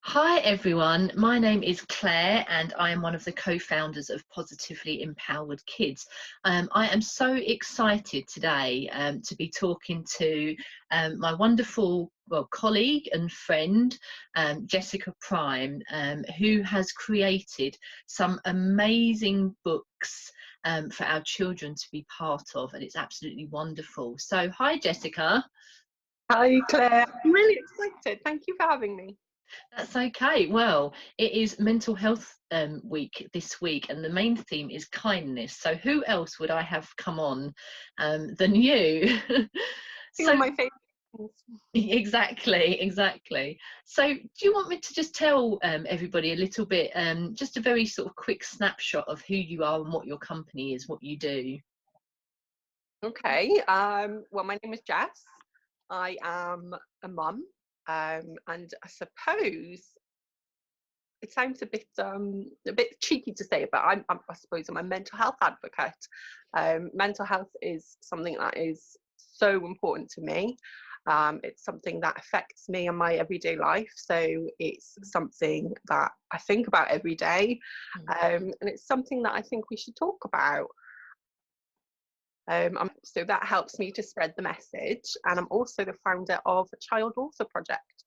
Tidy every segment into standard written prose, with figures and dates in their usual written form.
Hi everyone, my name is Claire and I am one of the co-founders of Positively Empowered Kids. I am so excited today to be talking to my wonderful colleague and friend, Jessica Prime, who has created some amazing books for our children to be part of, and it's absolutely wonderful. So hi Jessica. Hi Claire, I'm really excited. Thank you for having me. That's okay. Well, it is Mental Health Week this week, and the main theme is kindness. So, who else would I have come on than you? Two So, of my favourite things. exactly. So, do you want me to just tell everybody a little bit, just a very sort of quick snapshot of who you are and what your company is, what you do? Okay, well, my name is Jess. I am a mum, and I suppose it sounds a bit cheeky to say, but I suppose I'm a mental health advocate. Mental health is something that is so important to me. It's something that affects me in my everyday life, so it's something that I think about every day, and it's something that I think we should talk about. So that helps me to spread the message, and I'm also the founder of a Child Author Project.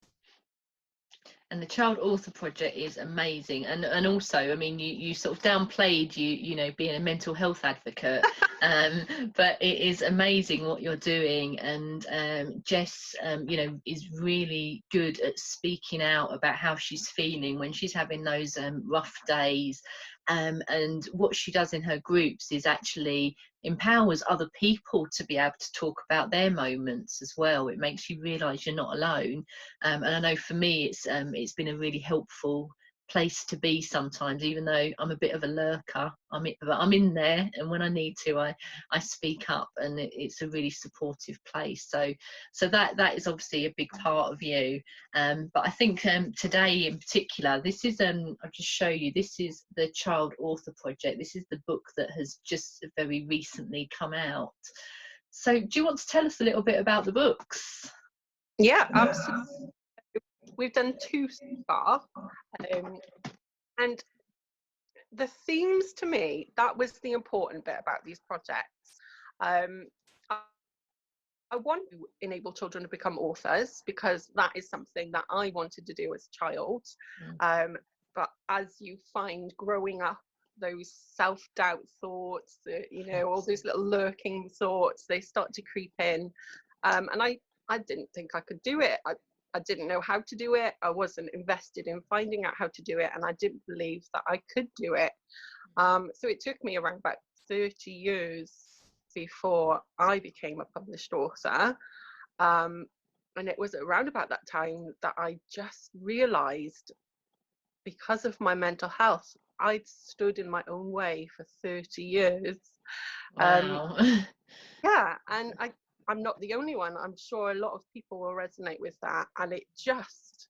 And the Child Author Project is amazing, and also, I mean, you sort of downplayed you know being a mental health advocate, but it is amazing what you're doing. And Jess, you know, is really good at speaking out about how she's feeling when she's having those rough days. And what she does in her groups is actually empowers other people to be able to talk about their moments as well. It makes you realise you're not alone. And I know for me it's been a really helpful place to be sometimes, even though I'm a bit of a lurker. I'm in there, and when I need to, I speak up, and it's a really supportive place. So that is obviously a big part of you. But I think today in particular, this is I'll just show you. This is the Child Author Project. This is the book that has just very recently come out. So do you want to tell us a little bit about the books? Yeah, absolutely. We've done two so far, and the themes, to me, that was the important bit about these projects. Um, I want to enable children to become authors because that is something that I wanted to do as a child. But as you find growing up, those self-doubt thoughts, all those little lurking thoughts, they start to creep in. And I didn't think I could do it. I didn't know how to do it. I wasn't invested in finding out how to do it, and I didn't believe that I could do it. So it took me around about 30 years before I became a published author. And it was around about that time that I just realized, because of my mental health, I'd stood in my own way for 30 years. Wow. Yeah, and I'm not the only one. I'm sure a lot of people will resonate with that. And it just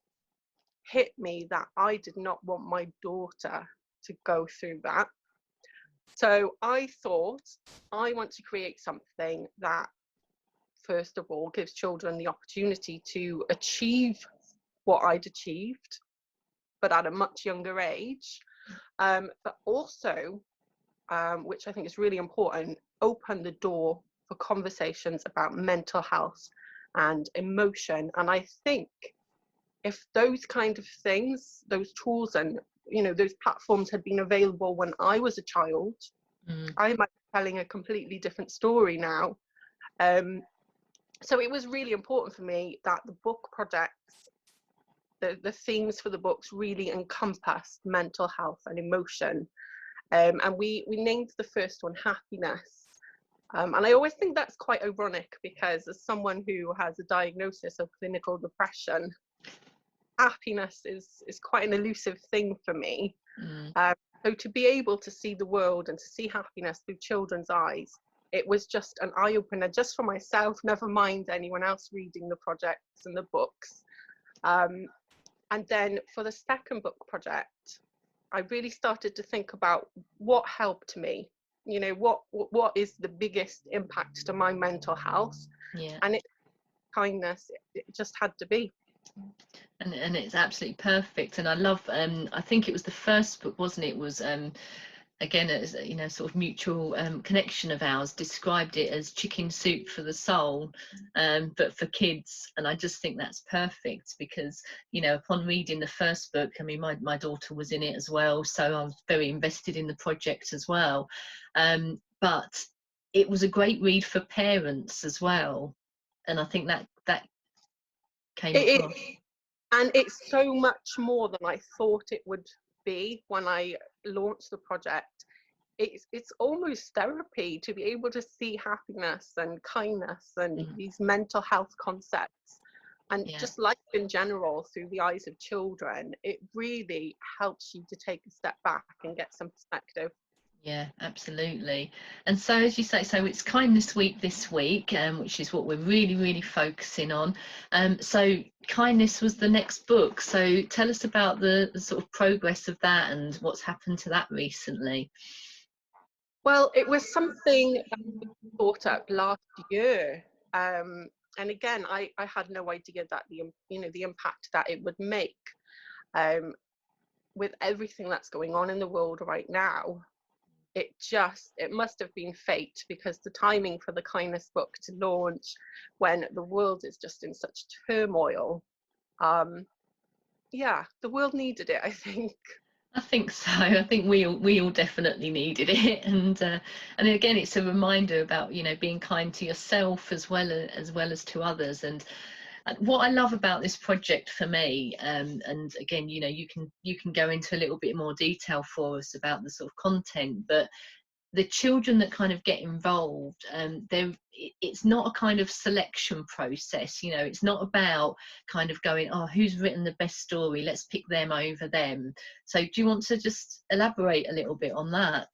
hit me that I did not want my daughter to go through that. So I thought, I want to create something that, first of all, gives children the opportunity to achieve what I'd achieved, but at a much younger age. But also, which I think is really important, open the door for conversations about mental health and emotion. And I think if those kind of things, those tools and those platforms had been available when I was a child, I might be telling a completely different story now. So it was really important for me that the book projects, the themes for the books really encompass mental health and emotion. And we named the first one Happiness. And I always think that's quite ironic, because as someone who has a diagnosis of clinical depression, happiness is quite an elusive thing for me. So to be able to see the world and to see happiness through children's eyes, it was just an eye-opener just for myself, never mind anyone else reading the projects and the books. And then for the second book project, I really started to think about what helped me. What is the biggest impact to my mental health? Yeah. And kindness, it just had to be. And it's absolutely perfect. And I love, I think it was the first book, wasn't it? It was again, as you know, sort of mutual connection of ours, described it as chicken soup for the soul, but for kids. And I just think that's perfect, because you know, upon reading the first book, I mean, my daughter was in it as well, so I was very invested in the project as well. But it was a great read for parents as well, and I think that came It, across. and it's so much more than I thought it would be when I launched the project. It's almost therapy to be able to see happiness and kindness and these mental health concepts and just life in general through the eyes of children. It really helps you to take a step back and get some perspective. Yeah, absolutely. And so, as you say, so it's Kindness Week this week, which is what we're really focusing on. So Kindness was the next book. So tell us about the sort of progress of that and what's happened to that recently. Well, it was something that we thought up last year. And again, I had no idea that the impact that it would make with everything that's going on in the world right now. It must have been fate, because the timing for the Kindness book to launch when the world is just in such turmoil, yeah, the world needed it, I think. I think so. I think we all definitely needed it, and again, it's a reminder about, you know, being kind to yourself as well as to others. And what I love about this project for me, and again, you know, you can go into a little bit more detail for us about the sort of content, but the children that kind of get involved, it's not a kind of selection process, you know, it's not about kind of going, oh, who's written the best story, let's pick them over them. So do you want to just elaborate a little bit on that?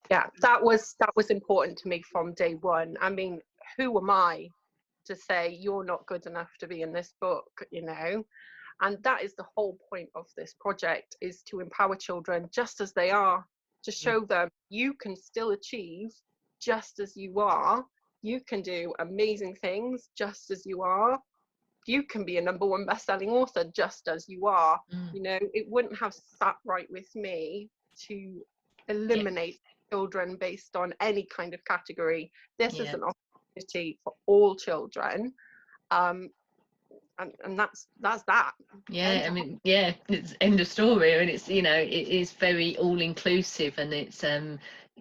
Yeah, that was important to me from day one. I mean, who am I to say you're not good enough to be in this book, you know? And that is the whole point of this project, is to empower children just as they are, to show them you can still achieve just as you are. You can do amazing things just as you are. You can be a #1 best-selling author just as you are. You know, it wouldn't have sat right with me to eliminate children based on any kind of category. This is an opportunity for all children. And that's that. I mean, it's end of story. And it's, you know, it is very all inclusive, and it's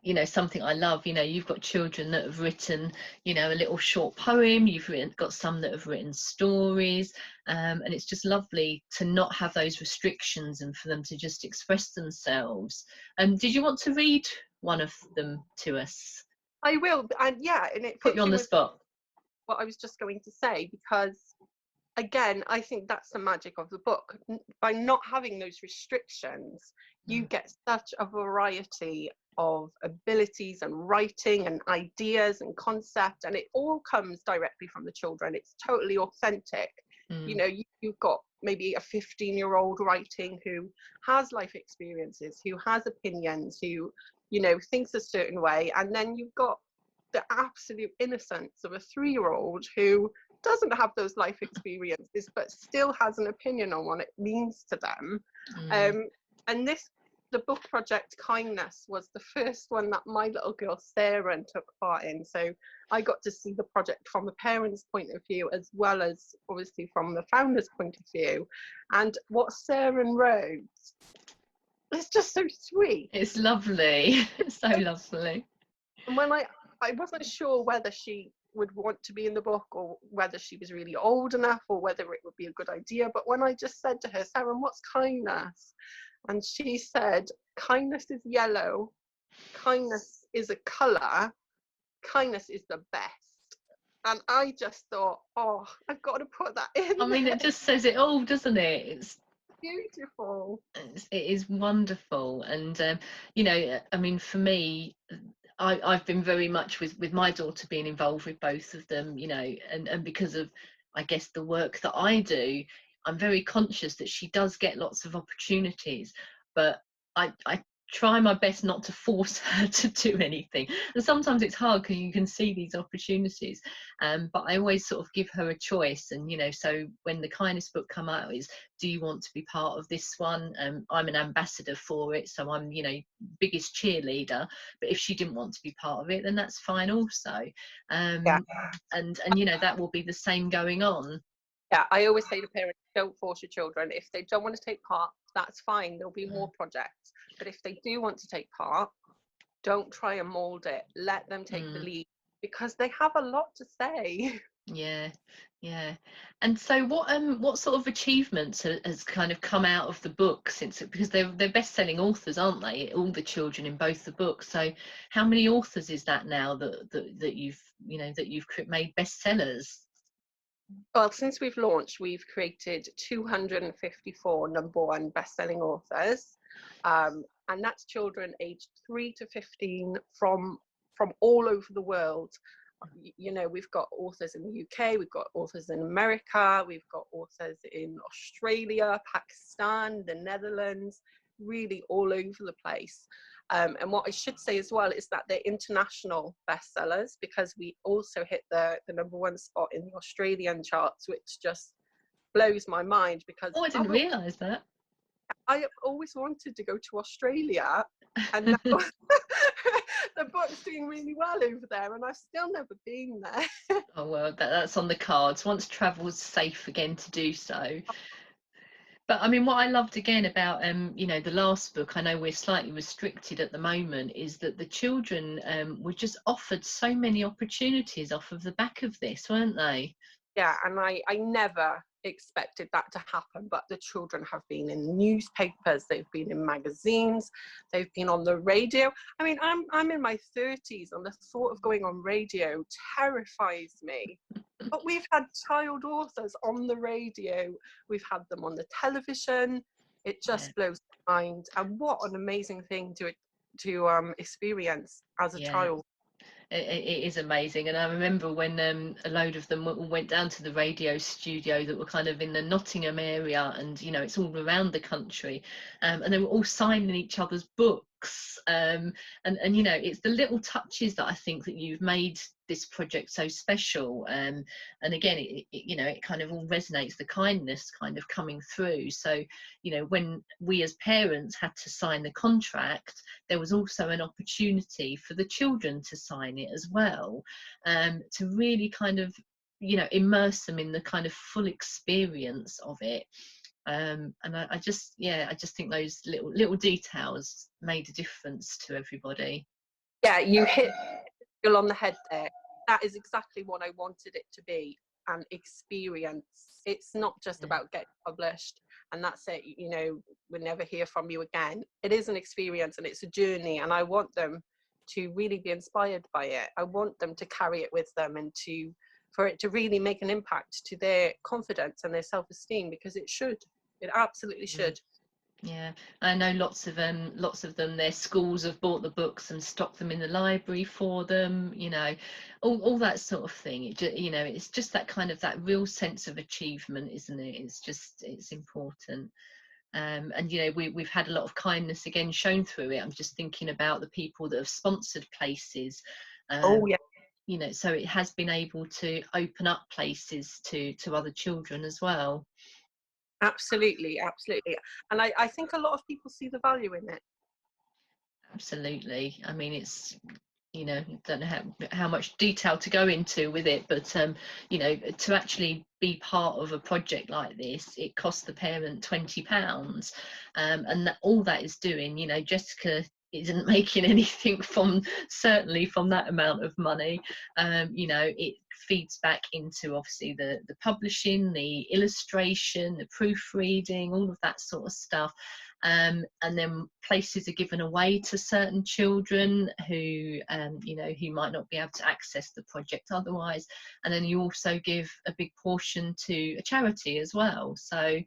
you know, something I love. You know, you've got children that have written, you know, a little short poem, got some that have written stories, and it's just lovely to not have those restrictions and for them to just express themselves. Did you want to read one of them to us? I will. And it Put you on the spot. what I was just going to say, because again, I think that's the magic of the book. By not having those restrictions, you get such a variety of abilities and writing and ideas and concept, and it all comes directly from the children. It's totally authentic. You know, you've got maybe a 15-year-old writing who has life experiences, who has opinions, who, you know, thinks a certain way, and then you've got the absolute innocence of a 3-year-old who doesn't have those life experiences but still has an opinion on what it means to them. And the book project Kindness was the first one that my little girl Sarah took part in, so I got to see the project from the parents' point of view as well as obviously from the founders' point of view. And what Sarah wrote, it's just so sweet. It's lovely. It's so lovely. And when I wasn't sure whether she would want to be in the book or whether she was really old enough or whether it would be a good idea, but when I just said to her, Sarah, what's kindness? And she said, kindness is yellow, kindness is a colour, kindness is the best. And I just thought, oh, I've got to put that in. I mean, it just says it all, doesn't it? It's beautiful. It is wonderful. And you know, I mean, for me, I've been very much with my daughter being involved with both of them, you know, and because of, I guess, the work that I do, I'm very conscious that she does get lots of opportunities, but I try my best not to force her to do anything, and sometimes it's hard because you can see these opportunities, but I always sort of give her a choice. And so when the kindness book come out, is, do you want to be part of this one? I'm an ambassador for it, so I'm biggest cheerleader, but if she didn't want to be part of it, then that's fine also. Yeah. And that will be the same going on. Yeah, I always say to parents, don't force your children. If they don't want to take part, that's fine. There'll be more projects. But if they do want to take part, don't try and mold it. Let them take the lead, because they have a lot to say. Yeah. And so what sort of achievements has kind of come out of the book, because they're best-selling authors, aren't they, all the children in both the books? So how many authors is that now that you've made bestsellers? Well, since we've launched, we've created 254 #1 best-selling authors, and that's children aged 3 to 15 from all over the world. We've got authors in the UK, we've got authors in America, we've got authors in Australia, Pakistan, the Netherlands, really all over the place. And what I should say as well is that they're international bestsellers, because we also hit the #1 spot in the Australian charts, which just blows my mind, because I didn't realise that. I always wanted to go to Australia, and now the book's doing really well over there, and I've still never been there. Oh well, that's on the cards once travel's safe again to do so. But I mean, what I loved again about the last book, I know we're slightly restricted at the moment, is that the children were just offered so many opportunities off of the back of this, weren't they? Yeah, and I never expected that to happen, but the children have been in newspapers, they've been in magazines, they've been on the radio. I mean, I'm in my 30s, and the thought of going on radio terrifies me. But we've had child authors on the radio, we've had them on the television. It just blows my mind. And what an amazing thing to experience as a child. It is amazing. And I remember when a load of them went down to the radio studio that were kind of in the Nottingham area, and it's all around the country, and they were all signing each other's books, and it's the little touches that I think that you've made this project so special. And again, it kind of all resonates, the kindness kind of coming through. So when we as parents had to sign the contract, there was also an opportunity for the children to sign it as well, to really kind of immerse them in the kind of full experience of it. And I just think those little details made a difference to everybody. Yeah, you hit it on the head there. That is exactly what I wanted it to be, an experience. It's not just about getting published and that's it, we'll never hear from you again. It is an experience and it's a journey, and I want them to really be inspired by it. I want them to carry it with them, and for it to really make an impact to their confidence and their self-esteem, because it absolutely should. Yeah, I know lots of them, their schools have bought the books and stocked them in the library for them, all that sort of thing. It's just that kind of, that real sense of achievement, isn't it? It's important. And we've had a lot of kindness again shown through it. I'm just thinking about the people that have sponsored places. Oh yeah. So it has been able to open up places to other children as well. Absolutely. And I think a lot of people see the value in it. Absolutely. I mean, it's, don't know how much detail to go into with it, but to actually be part of a project like this, it costs the parent £20, and all that is doing, Jessica isn't making anything certainly from that amount of money. It feeds back into obviously the publishing, the illustration, the proofreading, all of that sort of stuff. And then places are given away to certain children who who might not be able to access the project otherwise, and then you also give a big portion to a charity as well. So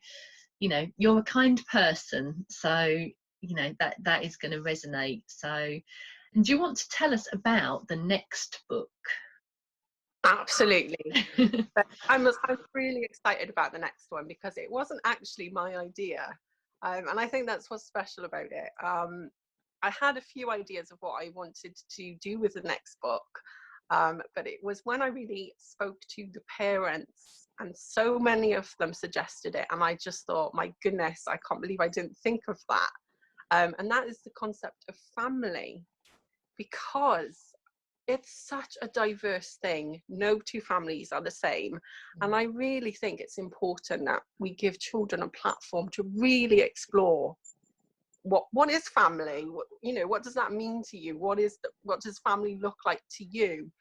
you're a kind person, so that is going to resonate. So, and do you want to tell us about the next book? Absolutely. But I'm really excited about the next one, because it wasn't actually my idea. And I think that's what's special about it. I had a few ideas of what I wanted to do with the next book, but it was when I really spoke to the parents, and so many of them suggested it, and I just thought, my goodness, I can't believe I didn't think of that. And that is the concept of family, because it's such a diverse thing. No two families are the same. And I really think it's important that we give children a platform to really explore what is family? What does that mean to you? What does family look like to you?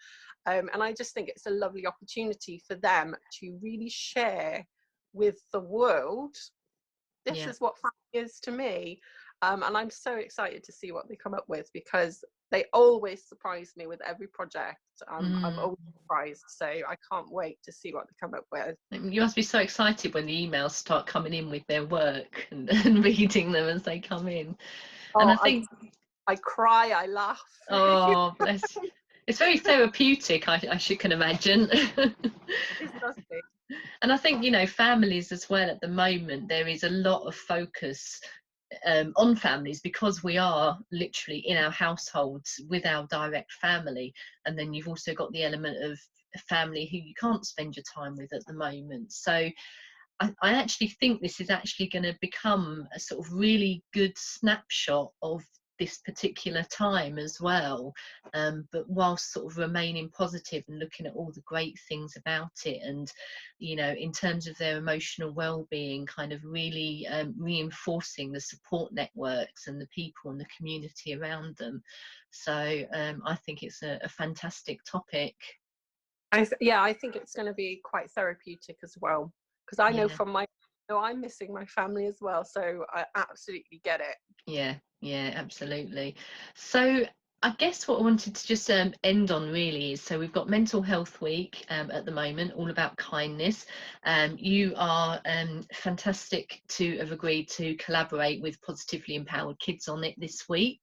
And I just think it's a lovely opportunity for them to really share with the world, this is what family is to me. And I'm so excited to see what they come up with, because they always surprise me with every project. I'm always surprised, so I can't wait to see what they come up with. You must be so excited when the emails start coming in with their work and reading them as they come in. And I think I cry, I laugh. Oh, bless. It's very therapeutic, I can imagine. It's lovely. And I think, families as well at the moment, there is a lot of focus on families, because we are literally in our households with our direct family. And then you've also got the element of family who you can't spend your time with at the moment. So I actually think this is actually going to become a sort of really good snapshot of this particular time as well, but whilst sort of remaining positive and looking at all the great things about it, and in terms of their emotional well-being, kind of really reinforcing the support networks and the people and the community around them. So I think it's a fantastic topic. I think it's going to be quite therapeutic as well, because I know I'm missing my family as well, so I absolutely get it. Yeah, absolutely. So I guess what I wanted to just end on really is, so we've got Mental Health Week at the moment, all about kindness. You are fantastic to have agreed to collaborate with Positively Empowered Kids on it this week.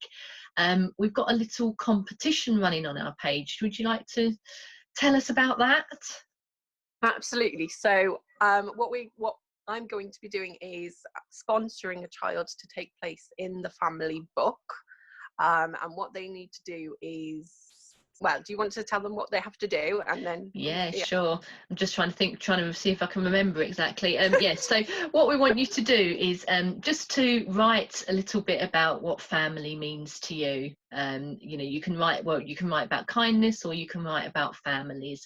We've got a little competition running on our page. Would you like to tell us about that? Absolutely. So what I'm going to be doing is sponsoring a child to take place in the family book. And what they need to do is, well, do you want to tell them what they have to do? And then Sure. I'm just trying to see if I can remember exactly. Yes, so what we want you to do is just to write a little bit about what family means to you. You can write about kindness, or you can write about families.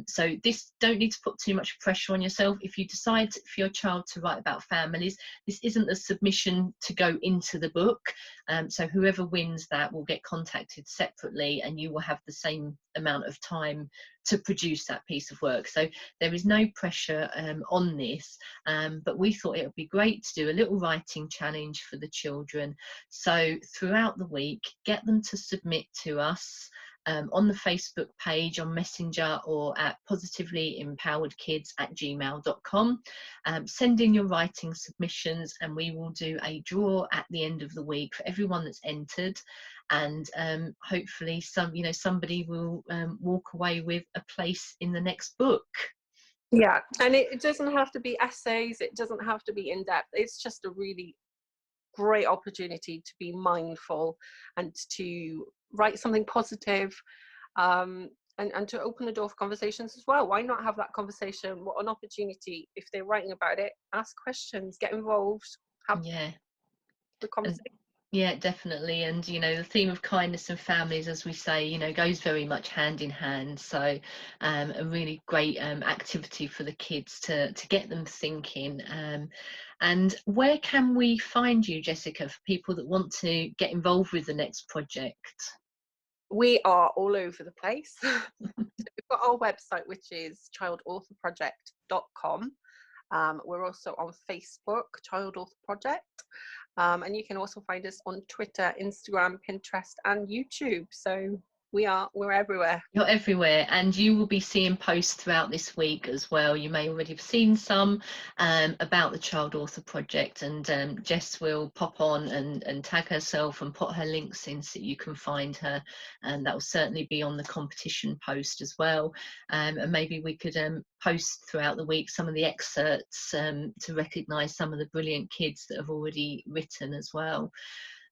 So this, don't need to put too much pressure on yourself. If you decide for your child to write about families, this isn't a submission to go into the book. So whoever wins that will get contacted separately, and you will have the same amount of time to produce that piece of work. So there is no pressure on this, but we thought it would be great to do a little writing challenge for the children. So throughout the week, get them to submit to us on the Facebook page, on Messenger, or at positivelyempoweredkids@gmail.com. Send in your writing submissions, and we will do a draw at the end of the week for everyone that's entered. And hopefully somebody will walk away with a place in the next book. Yeah, and it doesn't have to be essays, it doesn't have to be in-depth. It's just a really great opportunity to be mindful and to write something positive, and to open the door for conversations as well. Why not have that conversation? What an opportunity. If they're writing about it, ask questions, get involved, have the conversation. Yeah, definitely. And the theme of kindness and families, as we say, goes very much hand in hand. So a really great activity for the kids to get them thinking. And where can we find you, Jessica, for people that want to get involved with the next project? We are all over the place. We've got our website, which is childauthorproject.com. We're also on Facebook, Child Author Project. And you can also find us on Twitter, Instagram, Pinterest, and YouTube. So we're everywhere. You're everywhere, and you will be seeing posts throughout this week as well. You may already have seen some about the Child Author Project, and Jess will pop on and tag herself and put her links in so you can find her, and that will certainly be on the competition post as well. And maybe we could post throughout the week some of the excerpts to recognise some of the brilliant kids that have already written as well.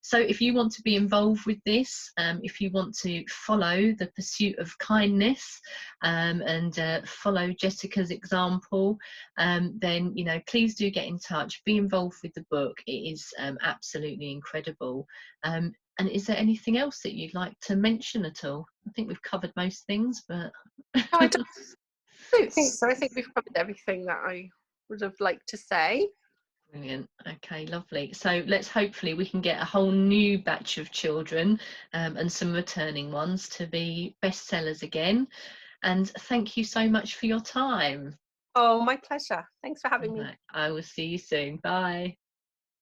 So if you want to be involved with this, if you want to follow the pursuit of kindness, and follow Jessica's example, then, you know, please do get in touch, be involved with the book. It is absolutely incredible. And is there anything else that you'd like to mention at all? I think we've covered most things, but No, I don't think so. I think we've covered everything that I would have liked to say. Brilliant. Okay, lovely. So let's hopefully we can get a whole new batch of children, and some returning ones, to be bestsellers again. And thank you so much for your time. Oh, my pleasure. Thanks for having me. I will see you soon. Bye.